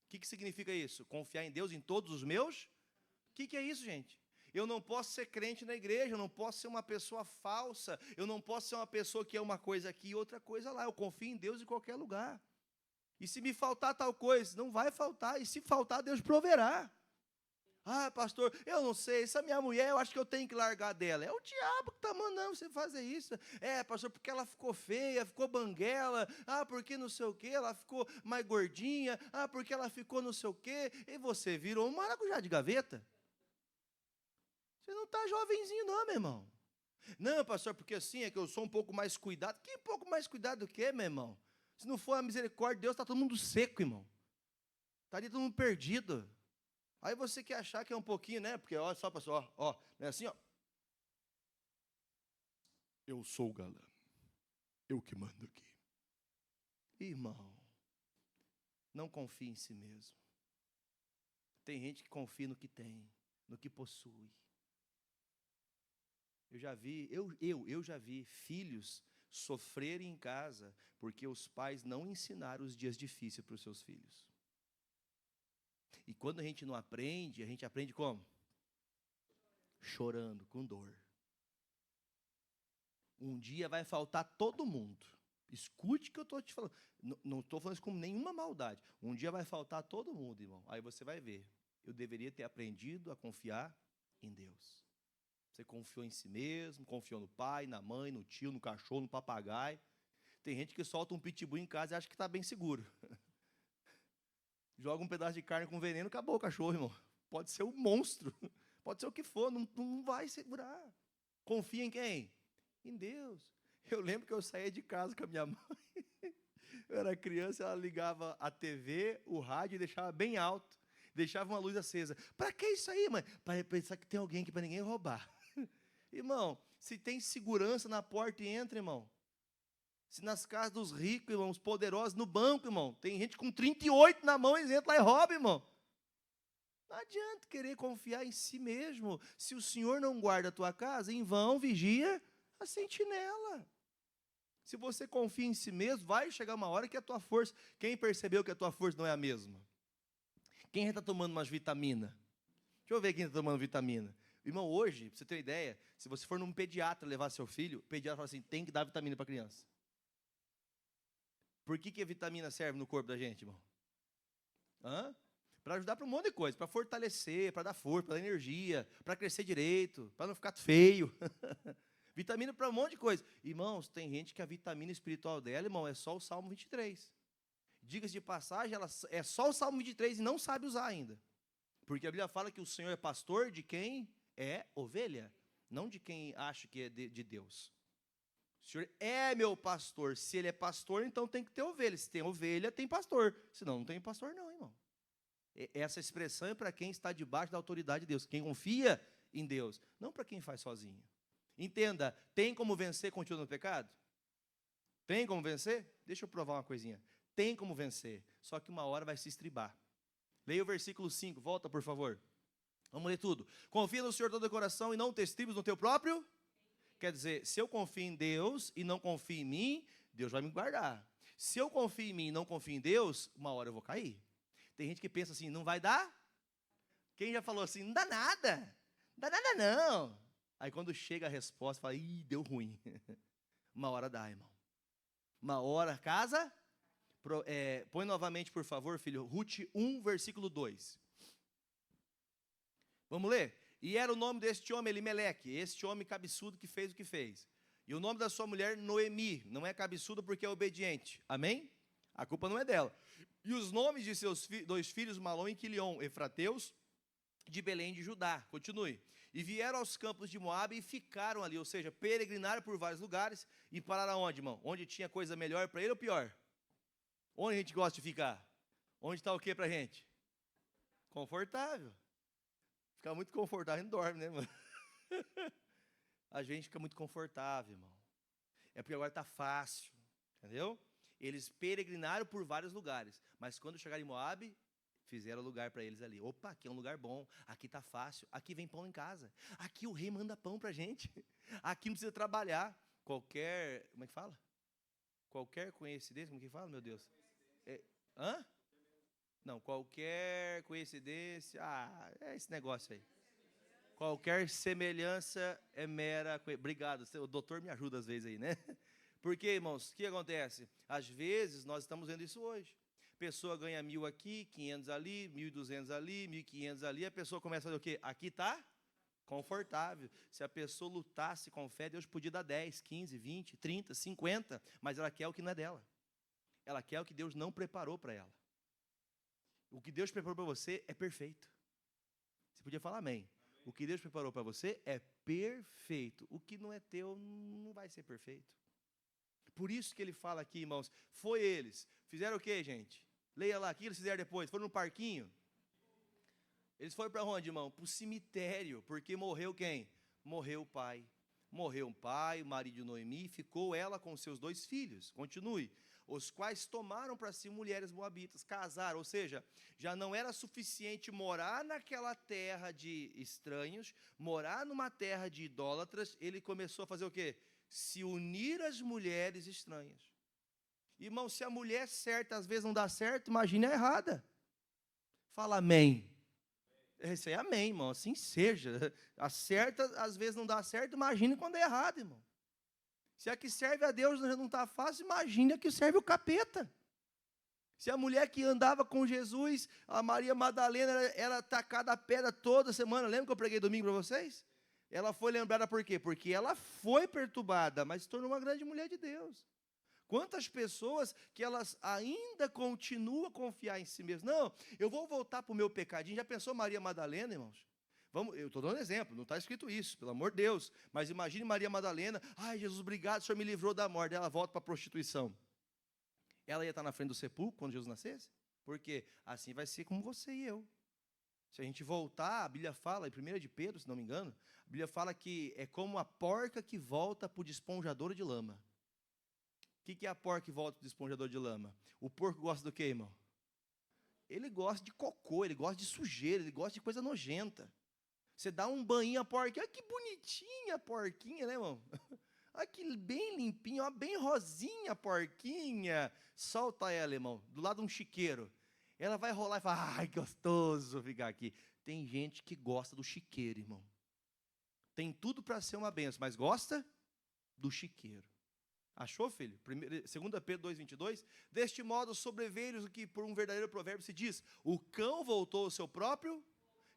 O que significa isso? Confiar em Deus em todos os meus? O que é isso, gente? Eu não posso ser crente na igreja, eu não posso ser uma pessoa falsa, eu não posso ser uma pessoa que é uma coisa aqui e outra coisa lá. Eu confio em Deus em qualquer lugar. E se me faltar tal coisa, não vai faltar. E se faltar, Deus proverá. Ah, pastor, eu não sei, essa minha mulher, eu acho que eu tenho que largar dela. É o diabo que está mandando você fazer isso. É, pastor, porque ela ficou feia, ficou banguela. Ah, porque não sei o quê, ela ficou mais gordinha. Ah, porque ela ficou não sei o quê. E você virou um maracujá de gaveta. Você não está jovenzinho não, meu irmão. Não, pastor, porque assim é que eu sou um pouco mais cuidado. Que pouco mais cuidado do que, meu irmão? Se não for a misericórdia de Deus, está todo mundo seco, irmão. Está ali todo mundo perdido. Aí você quer achar que é um pouquinho, né? Porque olha só, pastor, ó, não é assim, ó. Eu sou o galã. Eu que mando aqui. Irmão, não confie em si mesmo. Tem gente que confia no que tem, no que possui. Eu já vi filhos sofrerem em casa porque os pais não ensinaram os dias difíceis para os seus filhos. E quando a gente não aprende, a gente aprende como? Chorando, com dor. Um dia vai faltar todo mundo. Escute o que eu estou te falando. Não estou falando isso com nenhuma maldade. Um dia vai faltar todo mundo, irmão. Aí você vai ver. Eu deveria ter aprendido a confiar em Deus. Você confiou em si mesmo, confiou no pai, na mãe, no tio, no cachorro, no papagaio. Tem gente que solta um pitbull em casa e acha que está bem seguro. Joga um pedaço de carne com veneno, acabou o cachorro, irmão. Pode ser um monstro, pode ser o que for, não vai segurar. Confia em quem? Em Deus. Eu lembro que eu saía de casa com a minha mãe. Eu era criança, ela ligava a TV, o rádio e deixava bem alto. Deixava uma luz acesa. Para que isso aí, mãe? Para pensar que tem alguém aqui para ninguém roubar. Irmão, se tem segurança na porta e entra, irmão. Se nas casas dos ricos, irmão, os poderosos, no banco, irmão, tem gente com 38 na mão, eles entram lá e roubam, irmão. Não adianta querer confiar em si mesmo. Se o Senhor não guarda a tua casa, em vão vigia a sentinela. Se você confia em si mesmo, vai chegar uma hora que a tua força... Quem percebeu que a tua força não é a mesma? Quem já está tomando umas vitaminas? Deixa eu ver quem está tomando vitamina. Irmão, hoje, para você ter uma ideia, se você for num pediatra levar seu filho, o pediatra fala assim, tem que dar vitamina para a criança. Por que a vitamina serve no corpo da gente, irmão? Para ajudar para um monte de coisa, para fortalecer, para dar força, para dar energia, para crescer direito, para não ficar feio. Vitamina para um monte de coisa. Irmãos, tem gente que a vitamina espiritual dela, irmão, é só o Salmo 23. Diga-se de passagem, ela é só o Salmo 23 e não sabe usar ainda. Porque a Bíblia fala que o Senhor é pastor de quem é ovelha, não de quem acha que é de Deus. O Senhor é meu pastor. Se Ele é pastor, então tem que ter ovelha. Se tem ovelha, tem pastor. Senão não tem pastor não, irmão. Essa expressão é para quem está debaixo da autoridade de Deus. Quem confia em Deus. Não para quem faz sozinho. Entenda, tem como vencer continuando no pecado? Tem como vencer? Deixa eu provar uma coisinha. Tem como vencer. Só que uma hora vai se estribar. Leia o versículo 5. Volta, por favor. Vamos ler tudo. Confia no Senhor todo o coração e não te estribes no teu próprio... Quer dizer, se eu confio em Deus e não confio em mim, Deus vai me guardar. Se eu confio em mim e não confio em Deus, uma hora eu vou cair. Tem gente que pensa assim, não vai dar? Quem já falou assim, não dá nada. Não dá nada não. Aí quando chega a resposta, fala, ih, deu ruim. Uma hora dá, irmão. Uma hora, casa. Põe novamente, por favor, filho, Ruth 1, versículo 2. Vamos ler? E era o nome deste homem, Elimeleque, este homem cabeçudo que fez o que fez. E o nome da sua mulher, Noemi, não é cabeçuda porque é obediente. Amém? A culpa não é dela. E os nomes de seus dois filhos, Malom e Quilion, efrateus, de Belém de Judá. Continue. E vieram aos campos de Moabe e ficaram ali, ou seja, peregrinaram por vários lugares. E pararam onde, irmão? Onde tinha coisa melhor para ele ou pior? Onde a gente gosta de ficar? Onde está o que para a gente? Confortável. fica muito confortável, a gente dorme, né, mano? A gente fica muito confortável, irmão. É porque agora está fácil, entendeu? Eles peregrinaram por vários lugares, mas quando chegaram em Moabe, fizeram lugar para eles ali. Opa, aqui é um lugar bom, aqui está fácil, aqui vem pão em casa, aqui o rei manda pão para a gente, aqui não precisa trabalhar. Qualquer, como é que fala? Qualquer coincidência, como que fala, meu Deus? Hã? Não, qualquer coincidência, é esse negócio aí. Qualquer semelhança é mera. Obrigado, o doutor me ajuda às vezes aí, né? Porque, irmãos, o que acontece? Às vezes, nós estamos vendo isso hoje. Pessoa ganha 1.000 aqui, 500 ali, 1.200 ali, 1.500 ali, a pessoa começa a fazer o quê? Aqui está confortável. Se a pessoa lutasse com fé, Deus podia dar 10, 15, 20, 30, 50, mas ela quer o que não é dela. Ela quer o que Deus não preparou para ela. O que Deus preparou para você é perfeito. Você podia falar amém. O que Deus preparou para você é perfeito. O que não é teu não vai ser perfeito. Por isso que ele fala aqui, irmãos, foi eles. Fizeram o quê, gente? Leia lá, o que eles fizeram depois? Foram no parquinho? Eles foram para onde, irmão? Para o cemitério, porque morreu quem? Morreu o pai. Morreu o pai, o marido de Noemi, ficou ela com seus 2 filhos. Continue. Os quais tomaram para si mulheres moabitas, casaram, ou seja, já não era suficiente morar naquela terra de estranhos, morar numa terra de idólatras, ele começou a fazer o quê? Se unir às mulheres estranhas. Irmão, se a mulher certa às vezes não dá certo, imagine a errada. Fala amém. Isso aí é amém, irmão, assim seja. A certa às vezes não dá certo, imagine quando é errado, irmão. Se a que serve a Deus não está fácil, imagine a que serve o capeta. Se a mulher que andava com Jesus, a Maria Madalena, era tacada a pedra toda semana, lembra que eu preguei domingo para vocês? Ela foi lembrada por quê? Porque ela foi perturbada, mas se tornou uma grande mulher de Deus. Quantas pessoas que elas ainda continuam a confiar em si mesmas? Não, eu vou voltar para o meu pecadinho. Já pensou Maria Madalena, irmãos? Eu estou dando um exemplo, não está escrito isso, pelo amor de Deus. Mas imagine Maria Madalena, ai Jesus, obrigado, o Senhor me livrou da morte. Ela volta para a prostituição. Ela ia estar na frente do sepulcro quando Jesus nascesse? Porque assim vai ser como você e eu. Se a gente voltar, a Bíblia fala, em 1 de Pedro, se não me engano, a Bíblia fala que é como a porca que volta para o desponjador de lama. O que é a porca que volta para o desponjador de lama? O porco gosta do quê, irmão? Ele gosta de cocô, ele gosta de sujeira, ele gosta de coisa nojenta. Você dá um banho à porquinha, olha que bonitinha a porquinha, né, irmão? Olha que bem limpinha, olha bem rosinha a porquinha. Solta ela, irmão, do lado de um chiqueiro. Ela vai rolar e falar, ai, gostoso ficar aqui. Tem gente que gosta do chiqueiro, irmão. Tem tudo para ser uma benção, mas gosta do chiqueiro. Achou, filho? 2 Pedro 2,22. Deste modo sobreveio o que por um verdadeiro provérbio se diz: o cão voltou ao seu próprio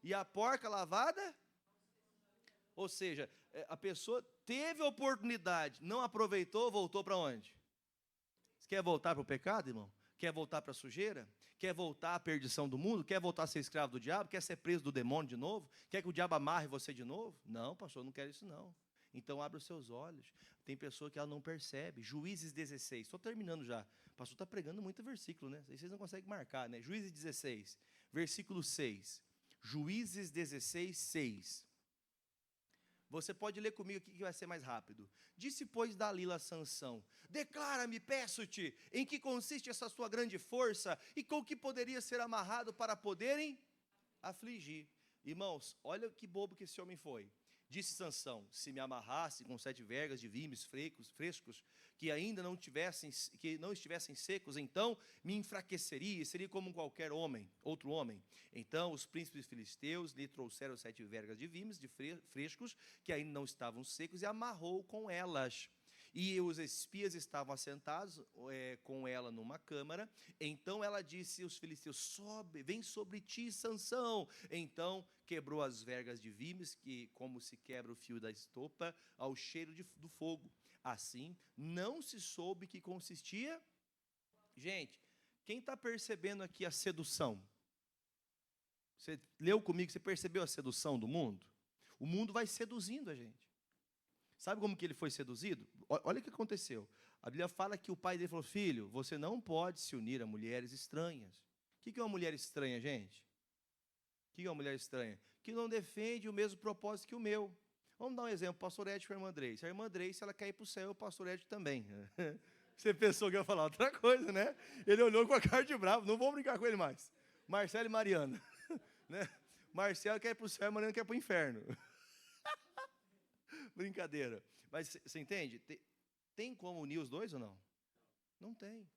e a porca lavada. Ou seja, a pessoa teve a oportunidade, não aproveitou, voltou para onde? Você quer voltar para o pecado, irmão? Quer voltar para a sujeira? Quer voltar à perdição do mundo? Quer voltar a ser escravo do diabo? Quer ser preso do demônio de novo? Quer que o diabo amarre você de novo? Não, pastor, não quero isso não. Então abre os seus olhos. Tem pessoa que ela não percebe. Juízes 16, estou terminando já. O pastor está pregando muito versículo, né? Vocês não conseguem marcar, né? Juízes 16, versículo 6. Juízes 16, 6. Você pode ler comigo aqui que vai ser mais rápido. Disse, pois, Dalila a Sansão: declara-me, peço-te, em que consiste essa sua grande força e com que poderia ser amarrado para poderem afligir. Irmãos, olha que bobo que esse homem foi. Disse Sansão: se me amarrasse com 7 vergas de vimes frescos, que ainda não estivessem secos, então me enfraqueceria e seria como qualquer homem, outro homem. Então os príncipes filisteus lhe trouxeram 7 vergas de vimes frescos, que ainda não estavam secos, e amarrou com elas. E os espias estavam assentados com ela numa câmara. Então ela disse aos filisteus: sobe, vem sobre ti, Sansão. Então quebrou as vergas de vimes, que como se quebra o fio da estopa ao cheiro do fogo. Assim, não se soube que consistia. Gente, quem está percebendo aqui a sedução? Você leu comigo, você percebeu a sedução do mundo? O mundo vai seduzindo a gente. Sabe como que ele foi seduzido? Olha o que aconteceu. A Bíblia fala que o pai dele falou: filho, você não pode se unir a mulheres estranhas. O que é uma mulher estranha, gente? O que é uma mulher estranha? que não defende o mesmo propósito que o meu. Vamos dar um exemplo, pastor Edson e a irmã Andrei. A irmã Andrei, se ela quer ir para o céu, o pastor Edson também. Você pensou que eu ia falar outra coisa, né? Ele olhou com a cara de bravo, não vou brincar com ele mais. Marcelo e Mariana. Né? Marcelo quer ir para o céu, Mariana quer ir para o inferno. Brincadeira. Mas você entende? Tem como unir os dois ou não? Não tem.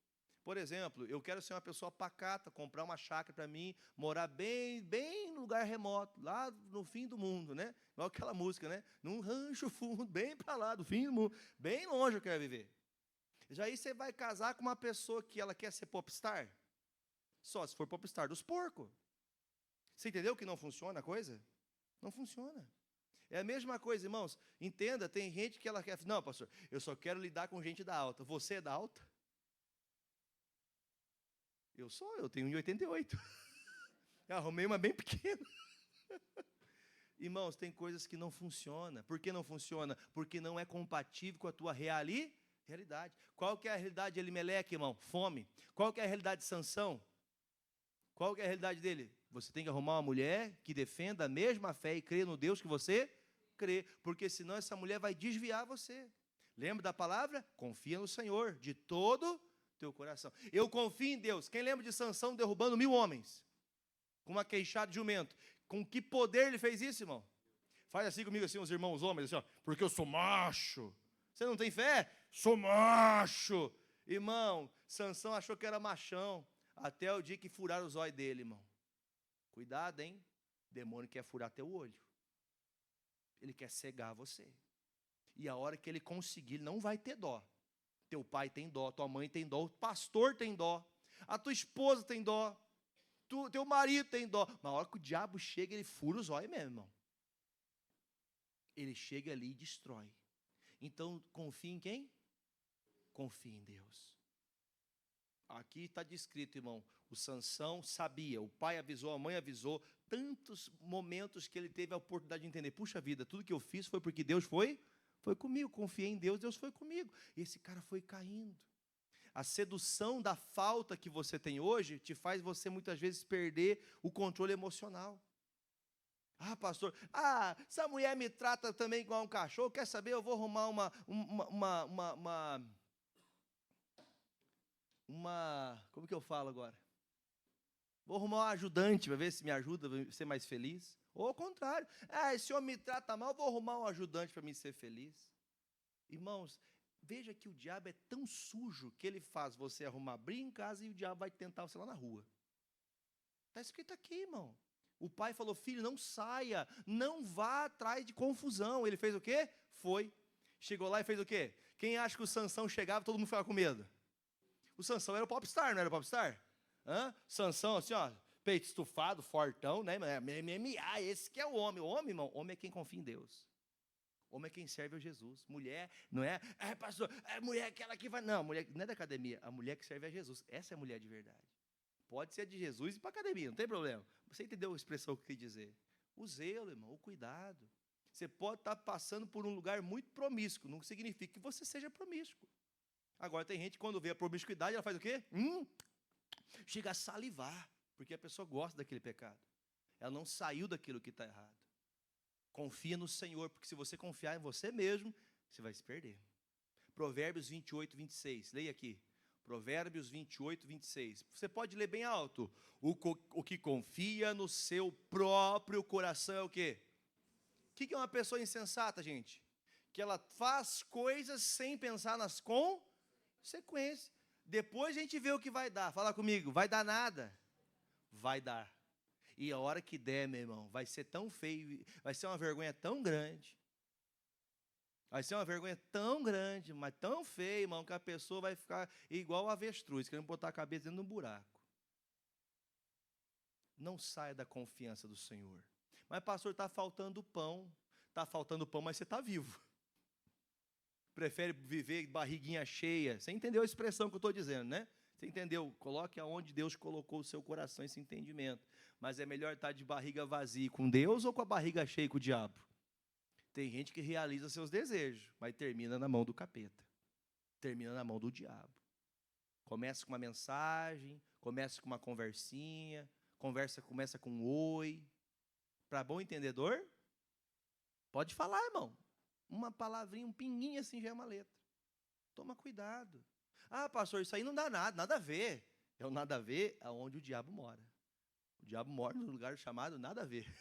Por exemplo, eu quero ser uma pessoa pacata, comprar uma chácara para mim, morar bem no lugar remoto, lá no fim do mundo, né? Igual aquela música, né? Num rancho fundo, bem para lá, do fim do mundo, bem longe eu quero viver. Já aí você vai casar com uma pessoa que ela quer ser popstar? Só se for popstar dos porcos. Você entendeu que não funciona a coisa? Não funciona. É a mesma coisa, irmãos. Entenda, tem gente que ela quer... Não, pastor, eu só quero lidar com gente da alta. Você é da alta? Eu tenho 1,88. Eu arrumei uma bem pequena. Irmãos, tem coisas que não funcionam. Por que não funciona? Porque não é compatível com a tua realidade. Qual que é a realidade de Elimeleque, irmão? Fome. Qual que é a realidade de Sansão? Qual que é a realidade dele? Você tem que arrumar uma mulher que defenda a mesma fé e crê no Deus que você crê, porque senão essa mulher vai desviar você. Lembra da palavra? Confia no Senhor de todo teu coração. Eu confio em Deus. Quem lembra de Sansão derrubando 1000 homens? Com uma queixada de jumento. Com que poder ele fez isso, irmão? Faz assim comigo, assim, os irmãos homens, assim, ó, porque eu sou macho. Você não tem fé? Sou macho. Irmão, Sansão achou que era machão, até o dia que furaram os olhos dele, irmão. Cuidado, hein? O demônio quer furar teu olho. Ele quer cegar você. E a hora que ele conseguir, ele não vai ter dó. Teu pai tem dó, tua mãe tem dó, o pastor tem dó, a tua esposa tem dó, teu marido tem dó. Mas a hora que o diabo chega, ele fura os olhos mesmo, irmão. Ele chega ali e destrói. Então, confia em quem? Confia em Deus. Aqui está descrito, irmão, o Sansão sabia, o pai avisou, a mãe avisou, tantos momentos que ele teve a oportunidade de entender, puxa vida, tudo que eu fiz foi porque Deus foi comigo, confiei em Deus, Deus foi comigo. E esse cara foi caindo. A sedução da falta que você tem hoje te faz você muitas vezes perder o controle emocional. Ah, pastor, essa mulher me trata também igual um cachorro, quer saber, eu vou arrumar como que eu falo agora? Vou arrumar um ajudante para ver se me ajuda a ser mais feliz. Ou ao contrário, esse homem me trata mal, vou arrumar um ajudante para me ser feliz. Irmãos, veja que o diabo é tão sujo que ele faz você arrumar briga em casa e o diabo vai tentar você lá na rua. Está escrito aqui, irmão. O pai falou, filho, não saia, não vá atrás de confusão. Ele fez o quê? Foi. Chegou lá e fez o quê? Quem acha que o Sansão chegava, todo mundo ficava com medo? O Sansão era o popstar, não era o popstar? Sansão, assim, ó, peito estufado, fortão, né? MMA, esse que é o homem. O homem, irmão, homem é quem confia em Deus. Homem é quem serve a Jesus. Mulher, não é? Pastor, mulher é aquela que vai... Não, mulher não é da academia. A mulher que serve a Jesus. Essa é a mulher de verdade. Pode ser de Jesus e para a academia, não tem problema. Você entendeu a expressão que eu quis dizer? O zelo, irmão, o cuidado. Você pode estar passando por um lugar muito promíscuo. Não significa que você seja promíscuo. Agora, tem gente que quando vê a promiscuidade, ela faz o quê? Chega a salivar, porque a pessoa gosta daquele pecado. Ela não saiu daquilo que está errado. Confia no Senhor, porque se você confiar em você mesmo, você vai se perder. Provérbios 28, 26. Leia aqui. Provérbios 28, 26. Você pode ler bem alto. O que confia no seu próprio coração é o quê? O que é uma pessoa insensata, gente? Que ela faz coisas sem pensar nas consequências. Depois a gente vê o que vai dar. Fala comigo, vai dar nada? Vai dar. E a hora que der, meu irmão, vai ser tão feio, vai ser uma vergonha tão grande. Vai ser uma vergonha tão grande, mas tão feia, irmão, que a pessoa vai ficar igual o avestruz, querendo botar a cabeça dentro de um buraco. Não saia da confiança do Senhor. Mas, pastor, está faltando pão. Está faltando pão, mas você está vivo. Prefere viver barriguinha cheia. Você entendeu a expressão que eu estou dizendo, né? Você entendeu? Coloque aonde Deus colocou o seu coração esse entendimento. Mas é melhor estar de barriga vazia com Deus ou com a barriga cheia com o diabo? Tem gente que realiza seus desejos, mas termina na mão do capeta. Termina na mão do diabo. Começa com uma mensagem, começa com uma conversinha, começa com um oi, para bom entendedor, pode falar, irmão. Uma palavrinha, um pinguinho assim já é uma letra. Toma cuidado. Ah, pastor, isso aí não dá nada, nada a ver. É o nada a ver aonde o diabo mora. O diabo mora num lugar chamado nada a ver.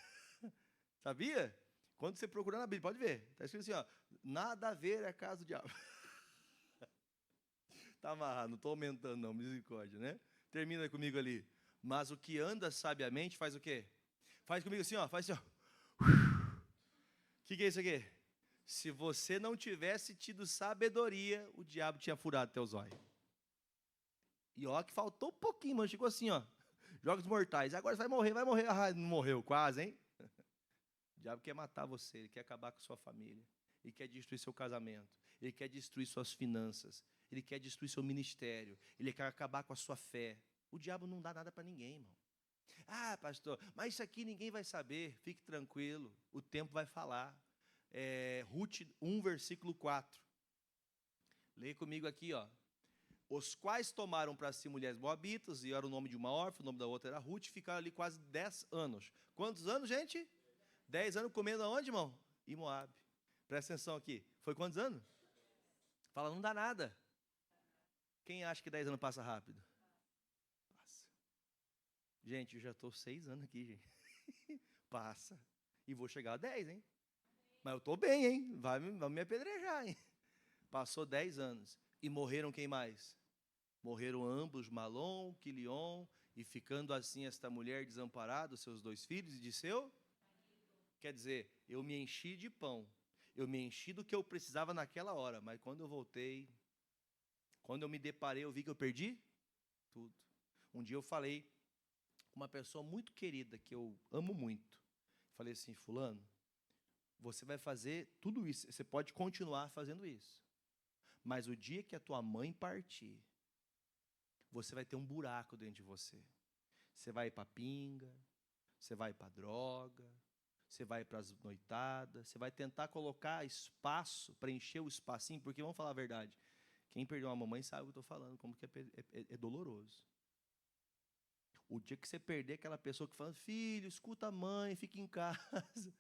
Sabia? Quando você procurar na Bíblia, pode ver. Está escrito assim, ó, nada a ver é a casa do diabo. Está amarrado, não estou aumentando não, misericórdia, né? Termina comigo ali. Mas o que anda sabiamente faz o quê? Faz comigo assim, ó, faz assim, ó. O que é isso aqui? Se você não tivesse tido sabedoria, o diabo tinha furado teus olhos. E ó, que faltou um pouquinho, mano. Chegou assim, ó. Jogos mortais. Agora você vai morrer, vai morrer. Ah, não morreu, quase, hein? O diabo quer matar você, ele quer acabar com a sua família. Ele quer destruir seu casamento. Ele quer destruir suas finanças. Ele quer destruir seu ministério. Ele quer acabar com a sua fé. O diabo não dá nada para ninguém, irmão. Ah, pastor, mas isso aqui ninguém vai saber. Fique tranquilo, o tempo vai falar. Ruth 1, versículo 4. Leia comigo aqui, ó. Os quais tomaram para si mulheres moabitas, e era o nome de uma órfã, o nome da outra era Ruth, ficaram ali quase 10 anos. Quantos anos, gente? 10 anos comendo aonde, irmão? Em Moabe. Presta atenção aqui. Foi quantos anos? Fala, não dá nada. Quem acha que 10 anos passa rápido? Passa. Gente, eu já estou 6 anos aqui, gente. Passa. E vou chegar a 10, hein? Mas eu estou bem, hein? Vai me apedrejar, hein? Passou 10 anos. E morreram quem mais? Morreram ambos, Malom, Quilion, e ficando assim esta mulher desamparada, os seus 2 filhos, e de seu? Quer dizer, eu me enchi de pão. Eu me enchi do que eu precisava naquela hora. Mas quando eu voltei, quando eu me deparei, eu vi que eu perdi tudo. Um dia eu falei com uma pessoa muito querida, que eu amo muito. Falei assim, fulano, você vai fazer tudo isso, você pode continuar fazendo isso. Mas o dia que a tua mãe partir, você vai ter um buraco dentro de você. Você vai para pinga, você vai para droga, você vai para as noitadas, você vai tentar colocar espaço, preencher o espacinho, porque vamos falar a verdade, quem perdeu uma mamãe sabe o que eu estou falando, como que é doloroso. O dia que você perder aquela pessoa que fala, filho, escuta a mãe, fica em casa.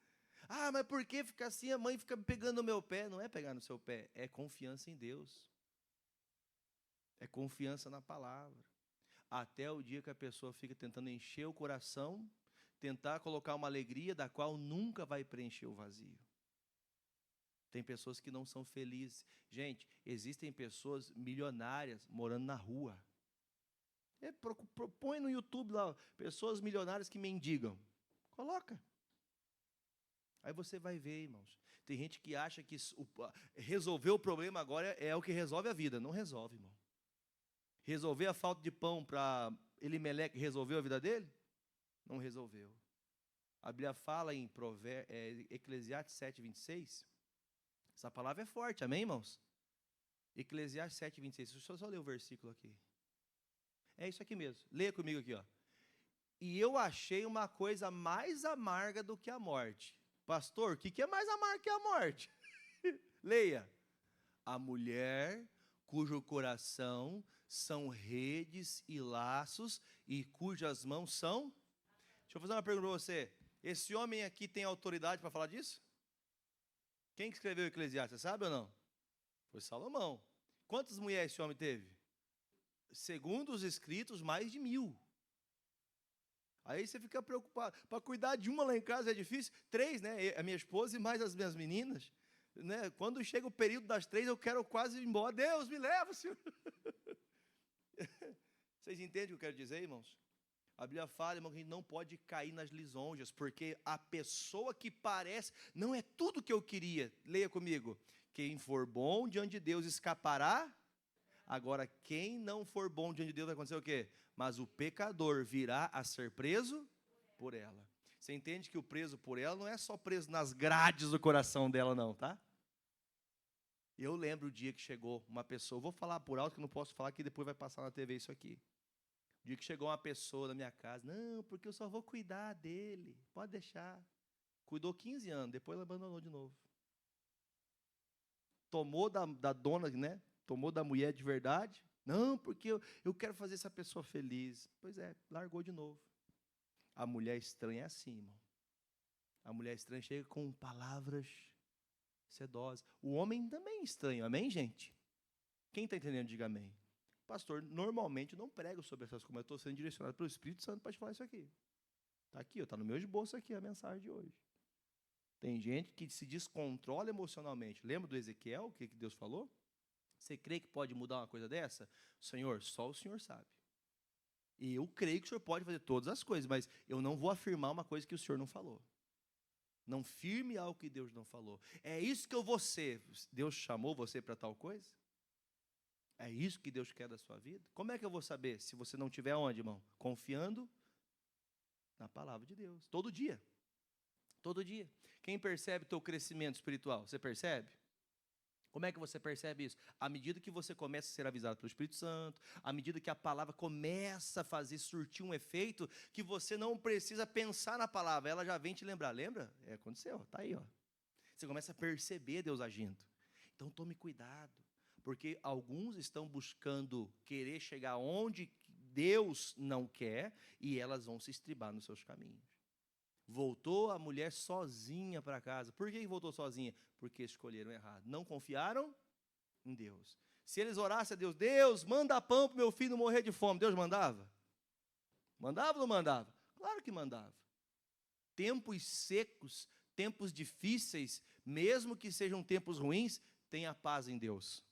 Ah, mas por que fica assim? A mãe fica pegando no meu pé. Não é pegar no seu pé, é confiança em Deus. É confiança na palavra. Até o dia que a pessoa fica tentando encher o coração, tentar colocar uma alegria da qual nunca vai preencher o vazio. Tem pessoas que não são felizes. Gente, existem pessoas milionárias morando na rua. Põe no YouTube lá, pessoas milionárias que mendigam. Coloca. Aí você vai ver, irmãos. Tem gente que acha que resolver o problema agora é o que resolve a vida. Não resolve, irmão. Resolver a falta de pão para Elimeleque resolveu a vida dele? Não resolveu. A Bíblia fala em Eclesiastes 7:26. Essa palavra é forte, amém, irmãos? Eclesiastes 7:26. Deixa eu só ler o versículo aqui. É isso aqui mesmo. Leia comigo aqui, ó. E eu achei uma coisa mais amarga do que a morte. Pastor, o que é mais amargo que a morte? Leia. A mulher cujo coração são redes e laços e cujas mãos são... Deixa eu fazer uma pergunta para você. Esse homem aqui tem autoridade para falar disso? Quem que escreveu o Eclesiastes, sabe ou não? Foi Salomão. Quantas mulheres esse homem teve? Segundo os escritos, mais de 1000. Aí você fica preocupado. Para cuidar de uma lá em casa é difícil. 3, né? A minha esposa e mais as minhas meninas. Né? Quando chega o período das 3, eu quero quase ir embora. Deus, me leva, Senhor. Vocês entendem o que eu quero dizer, irmãos? A Bíblia fala, irmão, que a gente não pode cair nas lisonjas, porque a pessoa que parece, não é tudo que eu queria. Leia comigo. Quem for bom diante de Deus escapará. Agora, quem não for bom diante de Deus vai acontecer o quê? Mas o pecador virá a ser preso por ela. Você entende que o preso por ela não é só preso nas grades do coração dela, não, tá? Eu lembro o dia que chegou uma pessoa, vou falar por alto que eu não posso falar, que depois vai passar na TV isso aqui. O dia que chegou uma pessoa na minha casa, não, porque eu só vou cuidar dele, pode deixar. Cuidou 15 anos, depois ela abandonou de novo. Tomou da dona, né? Tomou da mulher de verdade. Não, porque eu quero fazer essa pessoa feliz. Pois é, largou de novo. A mulher estranha é assim, irmão. A mulher estranha chega com palavras sedosas. O homem também é estranho, amém, gente? Quem está entendendo, diga amém. Pastor, normalmente eu não prego sobre essas coisas, mas eu estou sendo direcionado pelo Espírito Santo para te falar isso aqui. Está aqui, está no meu esboço aqui a mensagem de hoje. Tem gente que se descontrola emocionalmente. Lembra do Ezequiel, o que Deus falou? Você crê que pode mudar uma coisa dessa? Senhor, só o Senhor sabe. E eu creio que o Senhor pode fazer todas as coisas, mas eu não vou afirmar uma coisa que o Senhor não falou. Não firme algo que Deus não falou. É isso que eu vou ser. Deus chamou você para tal coisa? É isso que Deus quer da sua vida? Como é que eu vou saber se você não estiver onde, irmão? Confiando na palavra de Deus. Todo dia. Todo dia. Quem percebe o teu crescimento espiritual? Você percebe? Como é que você percebe isso? À medida que você começa a ser avisado pelo Espírito Santo, à medida que a palavra começa a fazer, surtir um efeito, que você não precisa pensar na palavra, ela já vem te lembrar. Lembra? Aconteceu, está aí. Ó. Você começa a perceber Deus agindo. Então tome cuidado, porque alguns estão buscando querer chegar onde Deus não quer, e elas vão se estribar nos seus caminhos. Voltou a mulher sozinha para casa. Por que voltou sozinha? Porque escolheram errado. Não confiaram em Deus. Se eles orassem a Deus, Deus, manda pão para o meu filho não morrer de fome. Deus mandava? Mandava ou não mandava? Claro que mandava. Tempos secos, tempos difíceis, mesmo que sejam tempos ruins, tenha paz em Deus.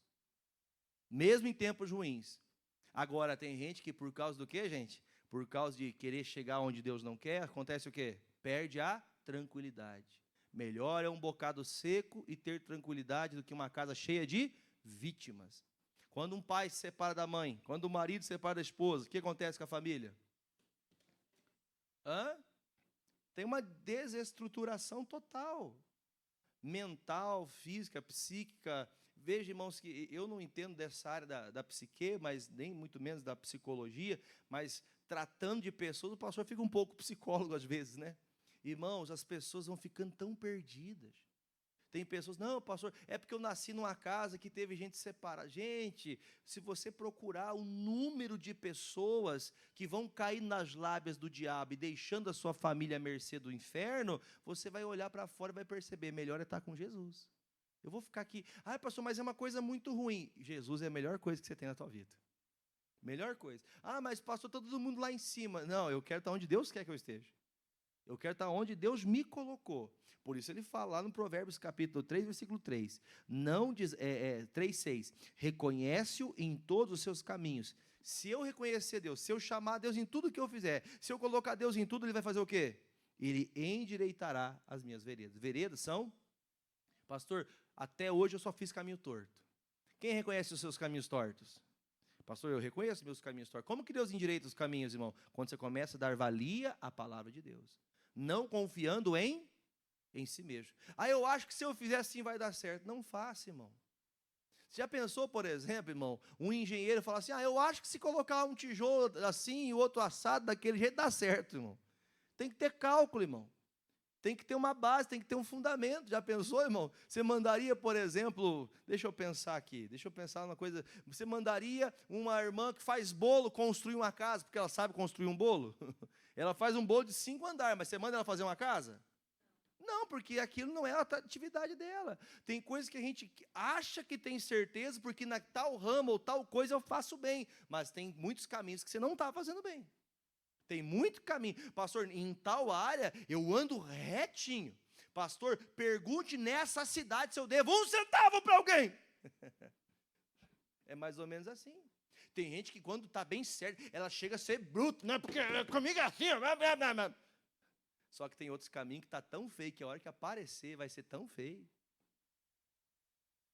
Mesmo em tempos ruins. Agora, tem gente que por causa do quê, gente? Por causa de querer chegar onde Deus não quer, acontece o quê? Perde a tranquilidade. Melhor é um bocado seco e ter tranquilidade do que uma casa cheia de vítimas. Quando um pai se separa da mãe, quando o marido se separa da esposa, o que acontece com a família? Tem uma desestruturação total. Mental, física, psíquica. Veja, irmãos, que eu não entendo dessa área da psique, mas nem muito menos da psicologia, mas tratando de pessoas, o pastor fica um pouco psicólogo às vezes, né? Irmãos, as pessoas vão ficando tão perdidas. Tem pessoas, não, pastor, é porque eu nasci numa casa que teve gente separada. Gente, se você procurar o número de pessoas que vão cair nas lábias do diabo e deixando a sua família à mercê do inferno, você vai olhar para fora e vai perceber, melhor é estar com Jesus. Eu vou ficar aqui, pastor, mas é uma coisa muito ruim. Jesus é a melhor coisa que você tem na tua vida. Melhor coisa. Mas pastor, está todo mundo lá em cima. Não, eu quero estar onde Deus quer que eu esteja. Eu quero estar onde Deus me colocou. Por isso ele fala lá no Provérbios capítulo 3, versículo 3. 3:6. Reconhece-o em todos os seus caminhos. Se eu reconhecer Deus, se eu chamar Deus em tudo que eu fizer, se eu colocar Deus em tudo, ele vai fazer o quê? Ele endireitará as minhas veredas. Veredas são, pastor, até hoje eu só fiz caminho torto. Quem reconhece os seus caminhos tortos? Pastor, eu reconheço meus caminhos tortos. Como que Deus endireita os caminhos, irmão? Quando você começa a dar valia à palavra de Deus. Não confiando em si mesmo. Eu acho que se eu fizer assim vai dar certo. Não faça, irmão. Você já pensou, por exemplo, irmão, um engenheiro falar assim, eu acho que se colocar um tijolo assim e o outro assado daquele jeito dá certo, irmão. Tem que ter cálculo, irmão. Tem que ter uma base, tem que ter um fundamento. Já pensou, irmão? Você mandaria, por exemplo, deixa eu pensar numa coisa. Você mandaria uma irmã que faz bolo construir uma casa, porque ela sabe construir um bolo? Ela faz um bolo de 5 andares, mas você manda ela fazer uma casa? Não, porque aquilo não é a atividade dela. Tem coisas que a gente acha que tem certeza, porque na tal ramo ou tal coisa eu faço bem, mas tem muitos caminhos que você não está fazendo bem. Tem muito caminho. Pastor, em tal área eu ando retinho. Pastor, pergunte nessa cidade se eu devo 1 centavo para alguém. É mais ou menos assim. Tem gente que quando está bem certo, ela chega a ser bruto, né? Porque comigo é assim. Só que tem outros caminhos que está tão feio que a hora que aparecer vai ser tão feio.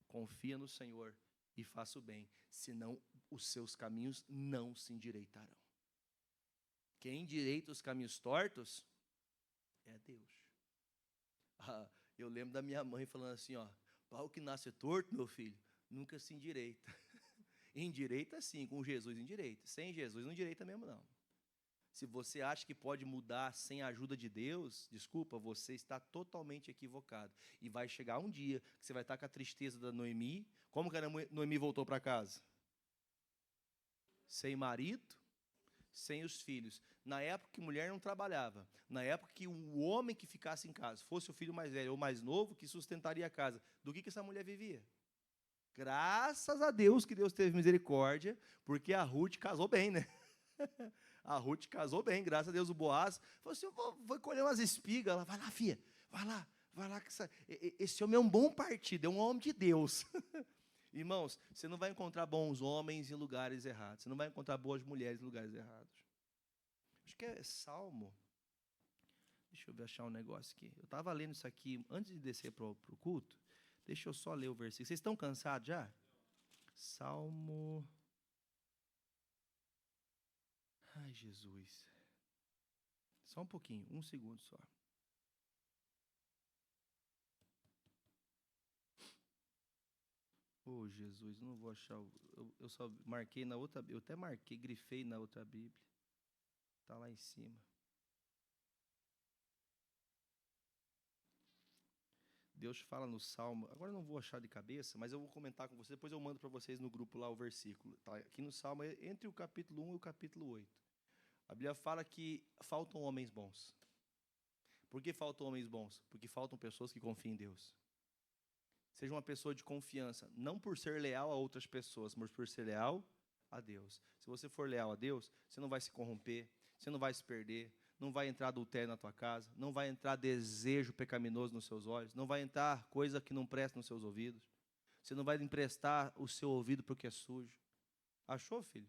Confia no Senhor e faça o bem, senão os seus caminhos não se endireitarão. Quem endireita os caminhos tortos é Deus. Eu lembro da minha mãe falando assim, pau que nasce torto, meu filho, nunca se endireita. Endireita sim, com Jesus endireita. Sem Jesus não endireita mesmo não. Se você acha que pode mudar sem a ajuda de Deus, desculpa, você está totalmente equivocado. E vai chegar um dia que você vai estar com a tristeza da Noemi. Como que a Noemi voltou para casa? Sem marido, sem os filhos. Na época que mulher não trabalhava, na época que o homem que ficasse em casa, fosse o filho mais velho ou mais novo, que sustentaria a casa, do que essa mulher vivia? Graças a Deus que Deus teve misericórdia, porque a Ruth casou bem, né? A Ruth casou bem, graças a Deus. O Boaz falou assim: vou colher umas espigas. Ela, vai lá, filha, vai lá. Que esse homem é um bom partido, é um homem de Deus. Irmãos, você não vai encontrar bons homens em lugares errados. Você não vai encontrar boas mulheres em lugares errados. Acho que é Salmo. Deixa eu ver, achar um negócio aqui. Eu estava lendo isso aqui antes de descer para o culto. Deixa eu só ler o versículo. Vocês estão cansados já? Salmo. Ai, Jesus. Só um pouquinho, um segundo só. Oh, Jesus, não vou achar. Eu só marquei na outra. Eu até marquei, grifei na outra Bíblia. Está lá em cima. Deus fala no Salmo. Agora eu não vou achar de cabeça, mas eu vou comentar com vocês. Depois eu mando para vocês no grupo lá o versículo. Tá? Aqui no Salmo, entre o capítulo 1 e o capítulo 8. A Bíblia fala que faltam homens bons. Por que faltam homens bons? Porque faltam pessoas que confiam em Deus. Seja uma pessoa de confiança, não por ser leal a outras pessoas, mas por ser leal a Deus. Se você for leal a Deus, você não vai se corromper, você não vai se perder, não vai entrar adultério na tua casa, não vai entrar desejo pecaminoso nos seus olhos, não vai entrar coisa que não presta nos seus ouvidos. Você não vai emprestar o seu ouvido porque é sujo. Achou, filho?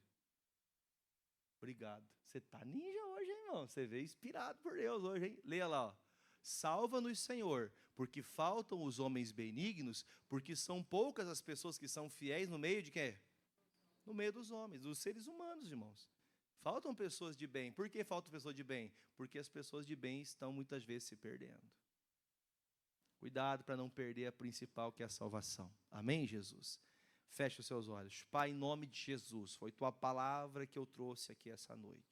Obrigado. Você está ninja hoje, hein, irmão? Você veio inspirado por Deus hoje, hein? Leia lá, ó. Salva-nos, Senhor, porque faltam os homens benignos, porque são poucas as pessoas que são fiéis no meio de quê? No meio dos homens, dos seres humanos, irmãos. Faltam pessoas de bem. Por que faltam pessoas de bem? Porque as pessoas de bem estão muitas vezes se perdendo. Cuidado para não perder a principal, que é a salvação. Amém, Jesus? Feche os seus olhos. Pai, em nome de Jesus, foi tua palavra que eu trouxe aqui essa noite.